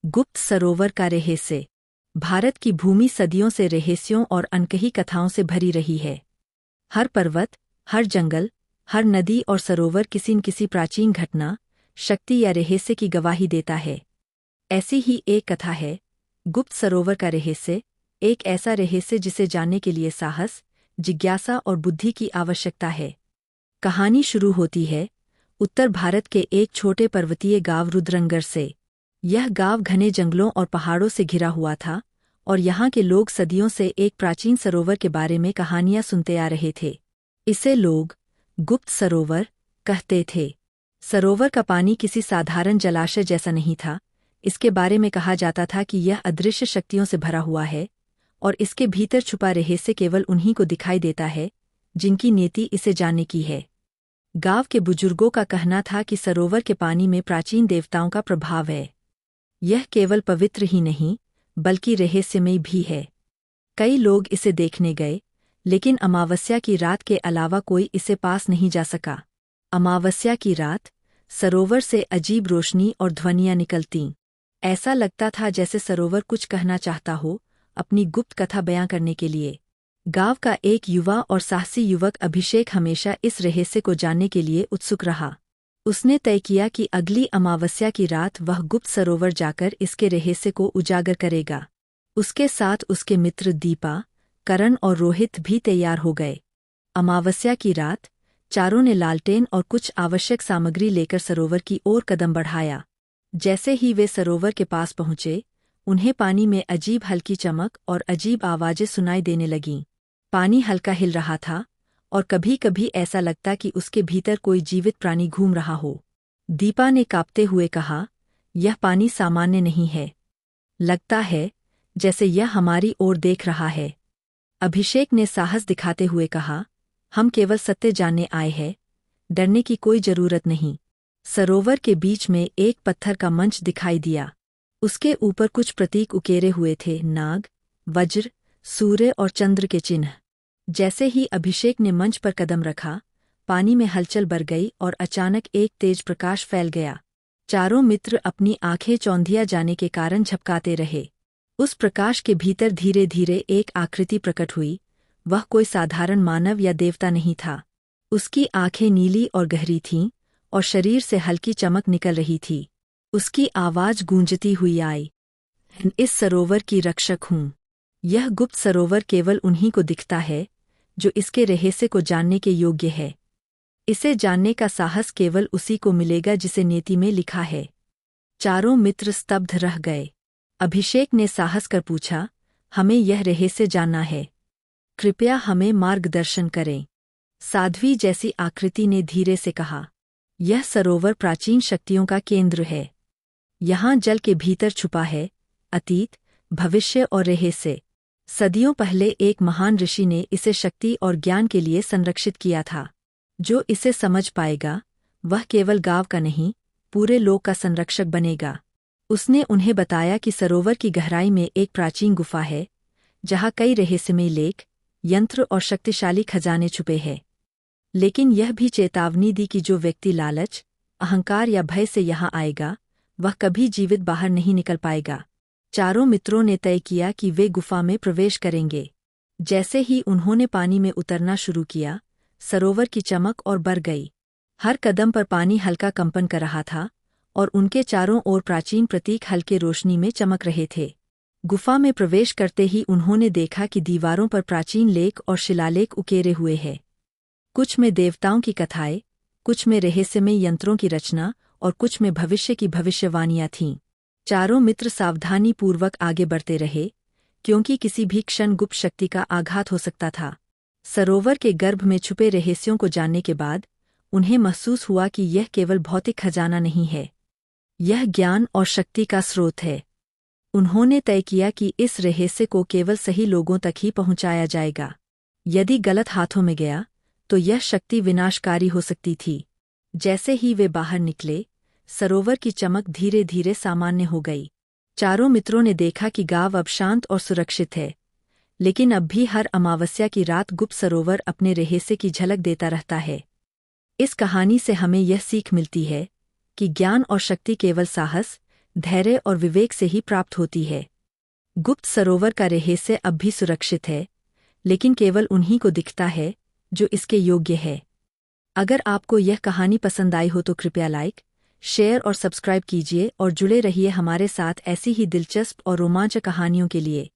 गुप्त सरोवर का रहस्य। भारत की भूमि सदियों से रहस्यों और अनकही कथाओं से भरी रही है। हर पर्वत, हर जंगल, हर नदी और सरोवर किसी न किसी प्राचीन घटना, शक्ति या रहस्य की गवाही देता है। ऐसी ही एक कथा है, गुप्त सरोवर का रहस्य। एक ऐसा रहस्य जिसे जानने के लिए साहस, जिज्ञासा और बुद्धि की आवश्यकता है। कहानी शुरू होती है उत्तर भारत के एक छोटे पर्वतीय गांव रुद्रनगर से। यह गांव घने जंगलों और पहाड़ों से घिरा हुआ था और यहाँ के लोग सदियों से एक प्राचीन सरोवर के बारे में कहानियां सुनते आ रहे थे। इसे लोग गुप्त सरोवर कहते थे। सरोवर का पानी किसी साधारण जलाशय जैसा नहीं था। इसके बारे में कहा जाता था कि यह अदृश्य शक्तियों से भरा हुआ है और इसके भीतर छुपा रहस्य केवल उन्हीं को दिखाई देता है जिनकी नीति इसे जानने की है। गांव के बुजुर्गों का कहना था कि सरोवर के पानी में प्राचीन देवताओं का प्रभाव है। यह केवल पवित्र ही नहीं बल्कि रहस्यमय भी है। कई लोग इसे देखने गए, लेकिन अमावस्या की रात के अलावा कोई इसे पास नहीं जा सका। अमावस्या की रात सरोवर से अजीब रोशनी और ध्वनियां निकलतीं। ऐसा लगता था जैसे सरोवर कुछ कहना चाहता हो, अपनी गुप्त कथा बयां करने के लिए। गांव का एक युवा और साहसी युवक अभिषेक हमेशा इस रहस्य को जानने के लिए उत्सुक रहा। उसने तय किया कि अगली अमावस्या की रात वह गुप्त सरोवर जाकर इसके रहस्य को उजागर करेगा। उसके साथ उसके मित्र दीपा, करण और रोहित भी तैयार हो गए। अमावस्या की रात चारों ने लालटेन और कुछ आवश्यक सामग्री लेकर सरोवर की ओर कदम बढ़ाया। जैसे ही वे सरोवर के पास पहुंचे, उन्हें पानी में अजीब हल्की चमक और अजीब आवाजें सुनाई देने लगीं। पानी हल्का हिल रहा था और कभी-कभी ऐसा लगता कि उसके भीतर कोई जीवित प्राणी घूम रहा हो। दीपा ने कांपते हुए कहा, यह पानी सामान्य नहीं है। लगता है जैसे यह हमारी ओर देख रहा है। अभिषेक ने साहस दिखाते हुए कहा, हम केवल सत्य जानने आए हैं, डरने की कोई जरूरत नहीं। सरोवर के बीच में एक पत्थर का मंच दिखाई दिया। उसके ऊपर कुछ प्रतीक उकेरे हुए थे, नाग, वज्र, सूर्य और चंद्र के चिन्ह। जैसे ही अभिषेक ने मंच पर कदम रखा, पानी में हलचल बढ़ गई और अचानक एक तेज प्रकाश फैल गया। चारों मित्र अपनी आंखें चौंधिया जाने के कारण झपकाते रहे। उस प्रकाश के भीतर धीरे धीरे एक आकृति प्रकट हुई। वह कोई साधारण मानव या देवता नहीं था। उसकी आंखें नीली और गहरी थीं और शरीर से हल्की चमक निकल रही थी। उसकी आवाज गूंजती हुई आई, इस सरोवर की रक्षक हूँ। यह गुप्त सरोवर केवल उन्हीं को दिखता है जो इसके रहस्य को जानने के योग्य है। इसे जानने का साहस केवल उसी को मिलेगा जिसे नीति में लिखा है। चारों मित्र स्तब्ध रह गए। अभिषेक ने साहस कर पूछा, हमें यह रहस्य जानना है। कृपया हमें मार्गदर्शन करें। साध्वी जैसी आकृति ने धीरे से कहा, यह सरोवर प्राचीन शक्तियों का केंद्र है। यहाँ जल के भीतर छुपा है अतीत, भविष्य और रहस्य। सदियों पहले एक महान ऋषि ने इसे शक्ति और ज्ञान के लिए संरक्षित किया था। जो इसे समझ पाएगा, वह केवल गांव का नहीं, पूरे लोक का संरक्षक बनेगा। उसने उन्हें बताया कि सरोवर की गहराई में एक प्राचीन गुफा है, जहाँ कई रहस्यमय लेख, यंत्र और शक्तिशाली खजाने छुपे हैं। लेकिन यह भी चेतावनी दी कि जो व्यक्ति लालच, अहंकार या भय से यहाँ आएगा, वह कभी जीवित बाहर नहीं निकल पाएगा। चारों मित्रों ने तय किया कि वे गुफा में प्रवेश करेंगे। जैसे ही उन्होंने पानी में उतरना शुरू किया, सरोवर की चमक और बढ़ गई। हर कदम पर पानी हल्का कंपन कर रहा था और उनके चारों ओर प्राचीन प्रतीक हल्के रोशनी में चमक रहे थे। गुफा में प्रवेश करते ही उन्होंने देखा कि दीवारों पर प्राचीन लेख और शिलालेख उकेरे हुए हैं। कुछ में देवताओं की कथाएं, कुछ में रहस्यमय यंत्रों की रचना और कुछ में भविष्य की भविष्यवाणियां थीं। चारों मित्र सावधानी पूर्वक आगे बढ़ते रहे, क्योंकि किसी भी क्षण गुप्त शक्ति का आघात हो सकता था। सरोवर के गर्भ में छुपे रहस्यों को जानने के बाद उन्हें महसूस हुआ कि यह केवल भौतिक खजाना नहीं है, यह ज्ञान और शक्ति का स्रोत है। उन्होंने तय किया कि इस रहस्य को केवल सही लोगों तक ही पहुंचाया जाएगा। यदि गलत हाथों में गया तो यह शक्ति विनाशकारी हो सकती थी। जैसे ही वे बाहर निकले, सरोवर की चमक धीरे धीरे सामान्य हो गई। चारों मित्रों ने देखा कि गांव अब शांत और सुरक्षित है, लेकिन अब भी हर अमावस्या की रात गुप्त सरोवर अपने रहस्य की झलक देता रहता है। इस कहानी से हमें यह सीख मिलती है कि ज्ञान और शक्ति केवल साहस, धैर्य और विवेक से ही प्राप्त होती है। गुप्त सरोवर का रहस्य अब भी सुरक्षित है, लेकिन केवल उन्हीं को दिखता है जो इसके योग्य है। अगर आपको यह कहानी पसंद आई हो तो कृपया लाइक, शेयर और सब्सक्राइब कीजिए और जुड़े रहिए हमारे साथ ऐसी ही दिलचस्प और रोमांचक कहानियों के लिए।